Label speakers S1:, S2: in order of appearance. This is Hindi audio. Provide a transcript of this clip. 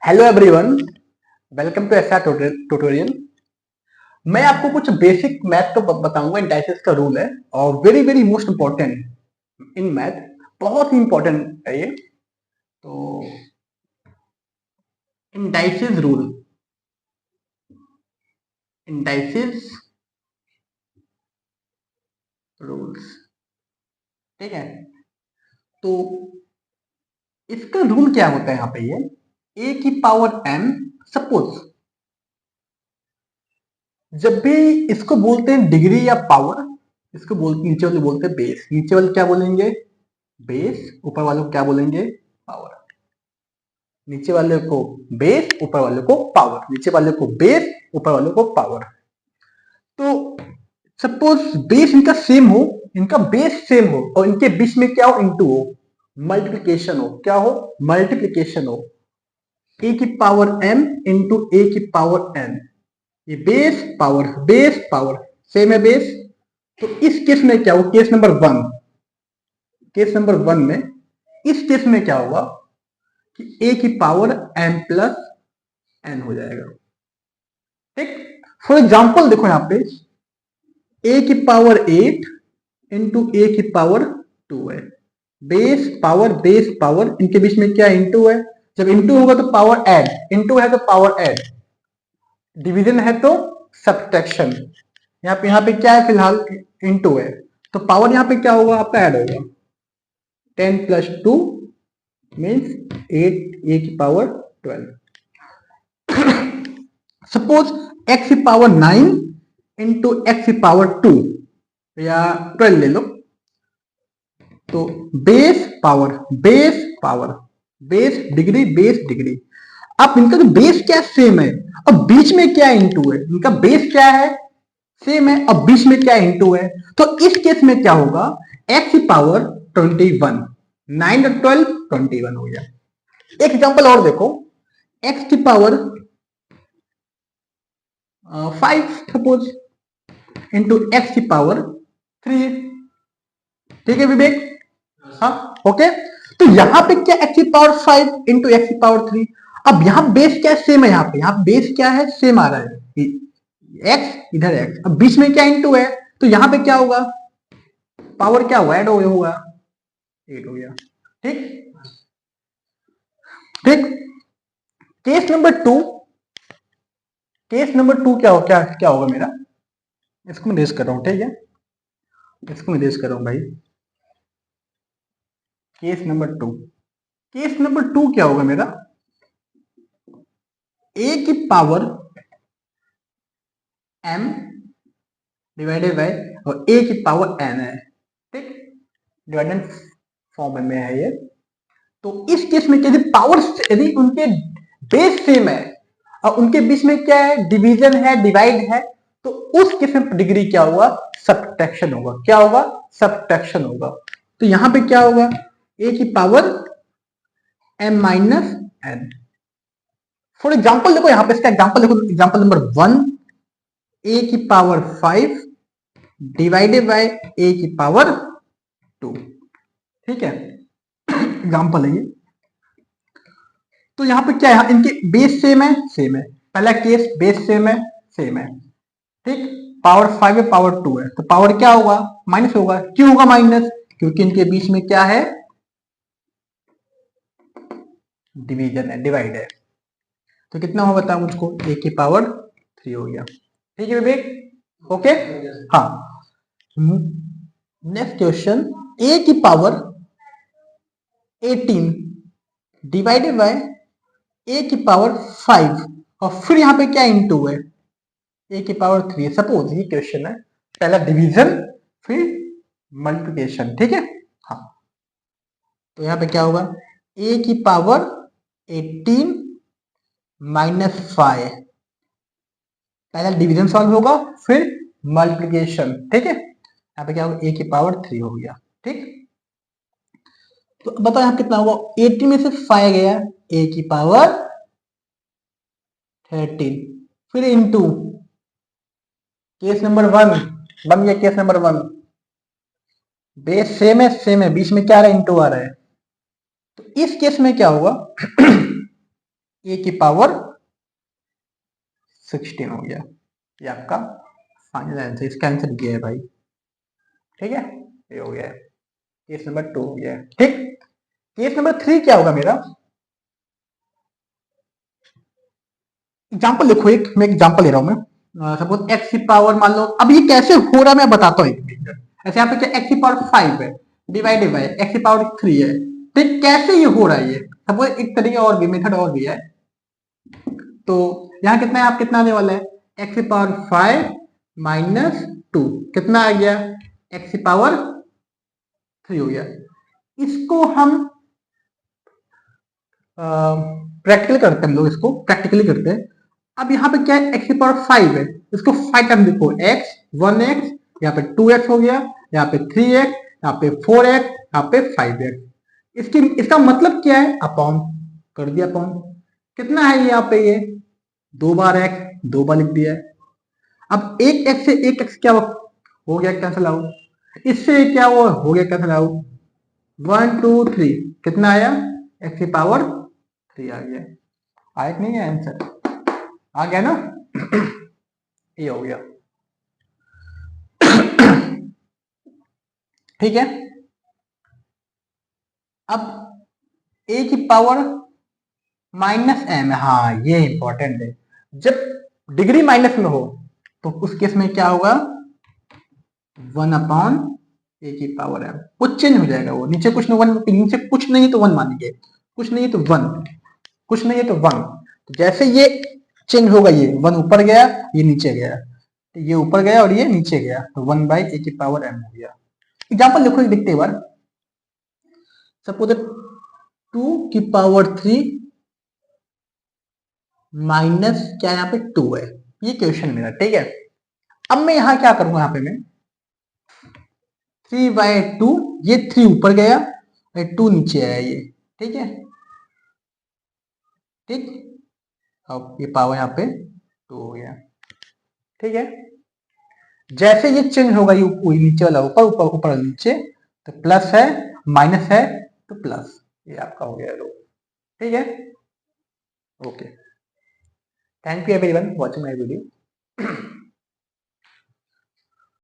S1: Hello everyone, welcome to SR tutorial. मैं आपको कुछ बेसिक मैथ तो बताऊंगा। इंडाइसेस का रूल है और very very most important in math, बहुत ही इंपॉर्टेंट है ये। तो इंडाइसेस रूल, इंडाइसेस रूल्स, ठीक है। तो इसका रूल क्या होता है यहाँ पे, ये ए की पावर एन। सपोज जब भी इसको बोलते हैं डिग्री या पावर, इसको बोलते नीचे वाले बोलते हैं बेस। नीचे वाले क्या बोलेंगे? बेस। ऊपर वालों को क्या बोलेंगे? पावर। नीचे वाले को बेस, ऊपर वाले को पावर। नीचे वाले को बेस, ऊपर वाले को पावर। तो सपोज बेस इनका सेम हो, इनका बेस सेम हो और इनके बीच में क्या हो? इंटू हो, मल्टीप्लीकेशन हो। क्या हो? मल्टीप्लीकेशन हो। ए की पावर m इंटू ए की पावर n। ये base power, base power same है बेस। तो इस केस में क्या हो? Case number one, case number one में इस केस में क्या होगा कि a की पावर m प्लस n हो जाएगा। ठीक। फॉर एग्जाम्पल देखो यहाँ पे a की पावर 8 इंटू ए की पावर 2 है। बेस पावर इनके बीच में क्या इंटू है? जब इंटू होगा तो पावर ऐड, इंटू है तो पावर ऐड, डिवीजन है तो सब्ट्रैक्शन। यहाँ पे क्या है? फिलहाल इंटू है तो पावर यहाँ पे क्या होगा? आपका ऐड होगा। 10 प्लस 2 मीन्स 8 ए की पावर 12। सपोज एक्स की पावर 9 इंटू एक्स की पावर 2 या 12 ले लो। तो base power, base power, base degree, base degree. अब इनका जो बेस क्या सेम है और बीच में क्या इंटू है? इनका बेस क्या है? सेम है और बीच में क्या इंटू है? तो इस केस में क्या होगा? एक्स की पावर 21, 9 और 12 21 हो गया। एक एग्जांपल और देखो, एक्स की पावर 5 सपोज इंटू एक्स की पावर 3। ठीक है विवेक? हाँ, ओके। तो यहां पे क्या? एक्स की पावर 5 इंटू एक्स की पावर 3। अब यहां बेस क्या सेम है? यहाँ बेस क्या है? सेम आ रहा है, एक्स इधर एक्स, अब बीच में क्या इंटू है तो यहां पे क्या होगा? पावर क्या हुआ? ऐड होगा, 8 हो गया। ठीक ठीक। Case number two, case number two क्या हो, क्या होगा मेरा? इसको मैं रेस कर रहा हूं, ठीक है, इसको मैं रेस कर रहा हूं भाई। Case number two, case number two क्या होगा मेरा? ए की पावर m डिवाइडेड बाय और ए की पावर n है। ठीक, डिवाइडेंट फॉर्म में है ये। तो इस केस में यदि पावर, यदि उनके बेस सेम है और उनके बीच में क्या है? डिवीजन है, डिवाइड है, तो उस केस में डिग्री क्या होगा? सब्ट्रैक्शन होगा। क्या होगा? सब्ट्रैक्शन होगा। तो यहां पे क्या होगा? ए की power m minus n। For example देखो, यहां पे इसका एग्जाम्पल देखो, एग्जाम्पल नंबर 1, ए की पावर 5 डिवाइडेड बाय ए की पावर 2। ठीक है, एग्जाम्पल है ये। तो यहां पे क्या है? इनके बेस सेम है, सेम है। पहला केस बेस सेम है, सेम है। ठीक, पावर 5 है, पावर 2 है, तो पावर क्या होगा? माइनस होगा। क्यों होगा माइनस? क्योंकि इनके बीच में क्या है? डिवीजन है, डिवाइड है। तो कितना होगा बताओ मुझको? ए की पावर 3 हो गया। ठीक है विवेक? ओके, हाँ। नेक्स्ट क्वेश्चन, ए की पावर 18 डिवाइडेड बाय ए की पावर 5 और फिर यहां पे क्या इंटू है? ए की पावर 3। सपोज ये क्वेश्चन है, पहला डिवीजन फिर मल्टीप्लिकेशन। ठीक है, हाँ। तो यहां पे क्या होगा? ए की पावर 18 माइनस 5, पहला डिवीजन सॉल्व होगा फिर मल्टीप्लिकेशन। ठीक है, यहाँ पे क्या होगा? ए की पावर 3 हो गया। ठीक, तो बताओ यहाँ कितना होगा? 18 में से 5 गया, ए की पावर 13 फिर इंटू केस नंबर 1 बन गया। केस नंबर 1 बेस सेम है, सेम है, बीच में क्या आ रहा है? इंटू आ रहा है। तो इस केस में क्या होगा? ए की पावर 16 हो गया। ये आपका फाइनल आंसर, इसका आंसर ये है भाई। ठीक है, ये हो गया है, केस नंबर 2 हो गया है। ठीक, केस नंबर 3 क्या होगा मेरा, एग्जाम्पल देखो, एक मैं एग्जाम्पल ले रहा हूं मैं, सपोज एक्स की पावर मान लो, अब ये कैसे हो रहा है मैं बताता हूँ एक मिनट। ऐसे यहाँ पे क्या एक्स की पावर 5 है डिवाइडेड बाय एक्स की पावर 3 है, ठीक, कैसे ये हो रहा है, ये सपोज एक तरीके और भी मेथड और भी है। तो यहाँ कितना है, आप कितना आने वाला है, एक्स की पावर 5 माइनस 2 कितना आ गया, एक्स की पावर 3 हो गया। इसको हम प्रैक्टिकल करते हैं, हम लोग इसको प्रैक्टिकली करते हैं। अब यहाँ पे क्या है, एक्स की पावर 5 है, इसको 5 टाइम देखो, एक्स 1x, यहाँ पे 2x हो गया, यहाँ पे 3x, यहाँ पे 4x, यहाँ पे 5x। इसकी इसका मतलब क्या है, अपॉन कर दिया, अपॉन कितना है यहाँ पे, ये 2 बार x 2 बार लिख दिया है। अब एक x से एक x क्या हो गया कैंसिल आउट, इससे क्या वो हो गया कैंसिल आउट, 1 2 3 कितना आया, एक्स की पावर 3 आ गया। आया कि नहीं है आंसर, आ गया ना। ये हो गया। ठीक है, अब ए की पावर माइनस एम है, हाँ ये इंपॉर्टेंट है। जब डिग्री माइनस में हो तो उस केस में क्या होगा, 1 अपॉन ए की पावर एम, वो चेंज हो जाएगा, वो नीचे कुछ नहीं, वन नीचे कुछ नहीं तो 1 मानेंगे, कुछ नहीं है तो 1, कुछ नहीं है तो 1। तो जैसे ये चेंज होगा, ये 1 ऊपर गया, ये नीचे गया, तो ये ऊपर गया और ये नीचे गया, तो 1 बाई ए की पावर एम हो गया। एग्जाम्पल देखो, एक देखते एक बार, सपोज 2 की पावर 3 माइनस क्या यहाँ पे 2 है, ये क्वेश्चन मेरा। ठीक है, अब मैं यहाँ क्या करूंगा, यहाँ पे मैं 3/2, ये 3 ऊपर गया और 2 नीचे आया ये, ठीक है, ठीक, अब ये पावर यहाँ पे 2 हो गया। ठीक है, जैसे ये चेंज होगा, ये नीचे वाला ऊपर, ऊपर ऊपर नीचे, तो प्लस है माइनस है तो प्लस, ये आपका हो गया रो। ठीक है, okay, thank you everyone watching my video.